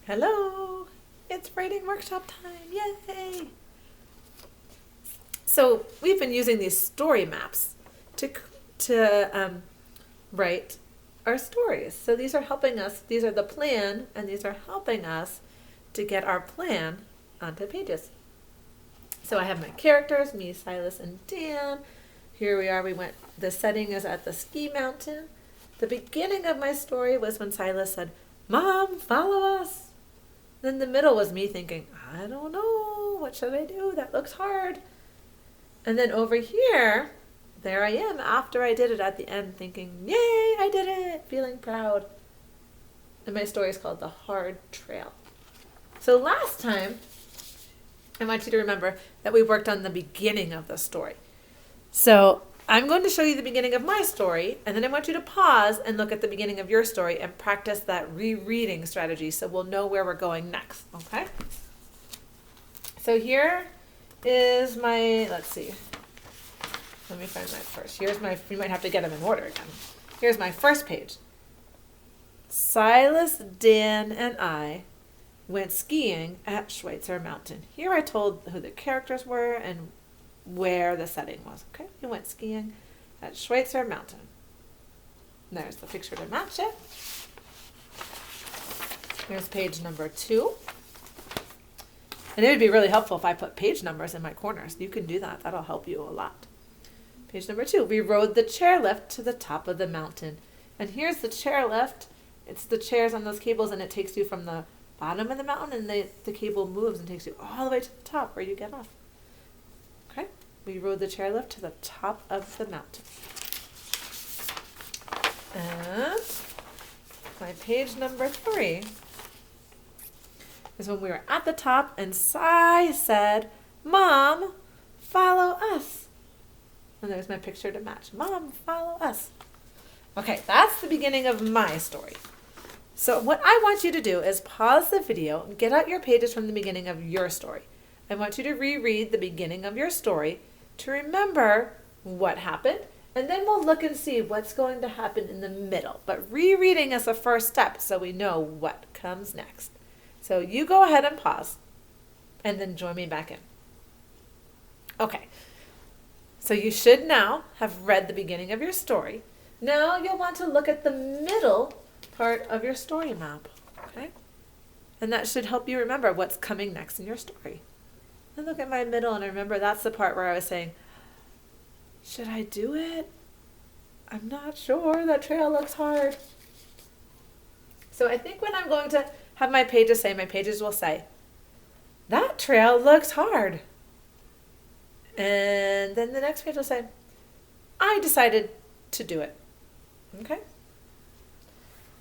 Hello, it's writing workshop time, yay! So we've been using these story maps to write our stories. So these are helping us, these are the plan, and these are helping us to get our plan onto pages. So I have my characters, me, Silas, and Dan. Here we are, the setting is at the ski mountain. The beginning of my story was when Silas said, "Mom, follow us." Then the middle was me thinking, I don't know, what should I do? That looks hard. And then over here, there I am after I did it at the end thinking, yay, I did it, feeling proud. And my story is called The Hard Trail. So last time, I want you to remember that we worked on the beginning of the story. So I'm going to show you the beginning of my story, and then I want you to pause and look at the beginning of your story and practice that rereading strategy so we'll know where we're going next, okay? So here is let's see. Let me find my first. You might have to get them in order again. Here's my first page. Silas, Dan, and I went skiing at Schweitzer Mountain. Here I told who the characters were and where the setting was. Okay, we went skiing at Schweitzer Mountain. And there's the picture to match it. Here's page number 2. And it would be really helpful if I put page numbers in my corners. You can do that. That'll help you a lot. Page number 2. We rode the chairlift to the top of the mountain. And here's the chairlift. It's the chairs on those cables, and it takes you from the bottom of the mountain, and the cable moves and takes you all the way to the top where you get off. Okay? We rode the chairlift to the top of the mountain. And my page number 3 is when we were at the top and Cy said, "Mom, follow us." And there's my picture to match. Mom, follow us. Okay, that's the beginning of my story. So what I want you to do is pause the video and get out your pages from the beginning of your story. I want you to reread the beginning of your story to remember what happened, and then we'll look and see what's going to happen in the middle. But rereading is the first step so we know what comes next. So you go ahead and pause, and then join me back in. Okay, so you should now have read the beginning of your story. Now you'll want to look at the middle part of your story map, okay? And that should help you remember what's coming next in your story. And look at my middle and remember that's the part where I was saying, should I do it? I'm not sure. That trail looks hard. So I think when I'm going to have my pages will say, that trail looks hard. And then the next page will say, I decided to do it. Okay?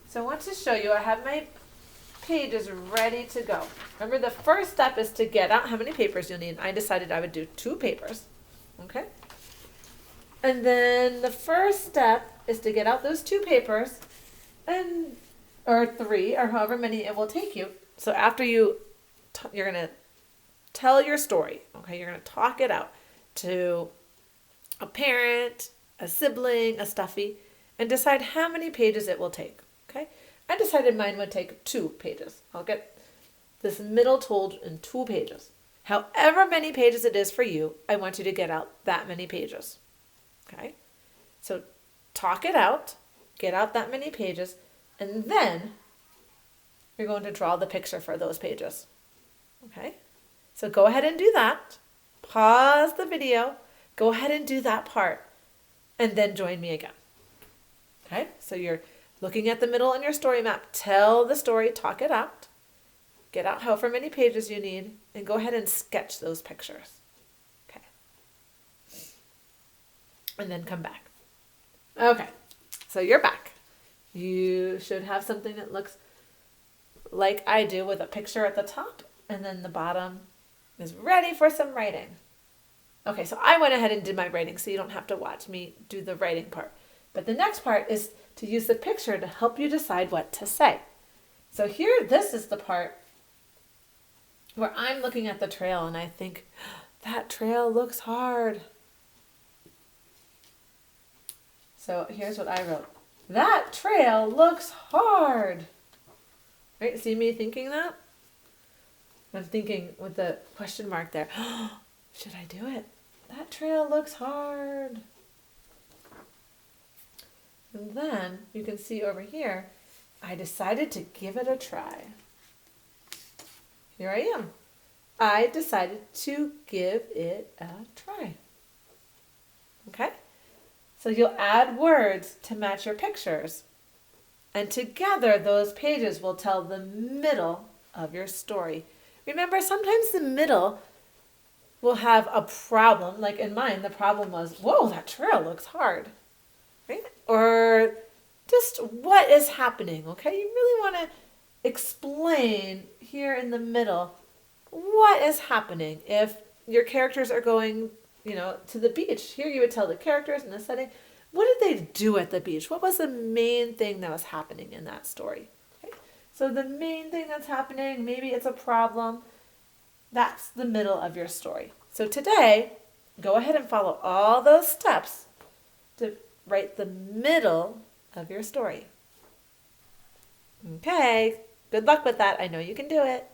So I want to show you, I have my pages ready to go. Remember, the first step is to get out how many papers you'll need. I decided I would do 2 papers. Okay? And then the first step is to get out those 2 papers, or 3, or however many it will take you. So after you're going to tell your story. Okay? You're going to talk it out to a parent, a sibling, a stuffy, and decide how many pages it will take. Okay? I decided mine would take 2 pages. I'll get this middle told in 2 pages. However many pages it is for you, I want you to get out that many pages. Okay? So talk it out, get out that many pages, and then you're going to draw the picture for those pages. Okay? So go ahead and do that. Pause the video. Go ahead and do that part. And then join me again. Okay? So you're looking at the middle in your story map. Tell the story, talk it out. Get out however many pages you need, and go ahead and sketch those pictures. Okay. And then come back. Okay. So you're back. You should have something that looks like I do with a picture at the top, and then the bottom is ready for some writing. Okay, so I went ahead and did my writing, so you don't have to watch me do the writing part. But the next part is to use the picture to help you decide what to say. So here, this is the part where I'm looking at the trail and I think, that trail looks hard. So here's what I wrote. That trail looks hard. Right? See me thinking that? I'm thinking with the question mark there. Should I do it? That trail looks hard. And then you can see over here, I decided to give it a try. Here I am. I decided to give it a try. Okay? So you'll add words to match your pictures. And together, those pages will tell the middle of your story. Remember, sometimes the middle will have a problem. Like in mine, the problem was, whoa, that trail looks hard. Right? Or just what is happening, okay? You really want to explain here in the middle what is happening. If your characters are going, to the beach, here you would tell the characters in the setting, what did they do at the beach? What was the main thing that was happening in that story? Okay? So the main thing that's happening, maybe it's a problem, that's the middle of your story. So today, go ahead and follow all those steps to write the middle of your story. Okay, good luck with that. I know you can do it.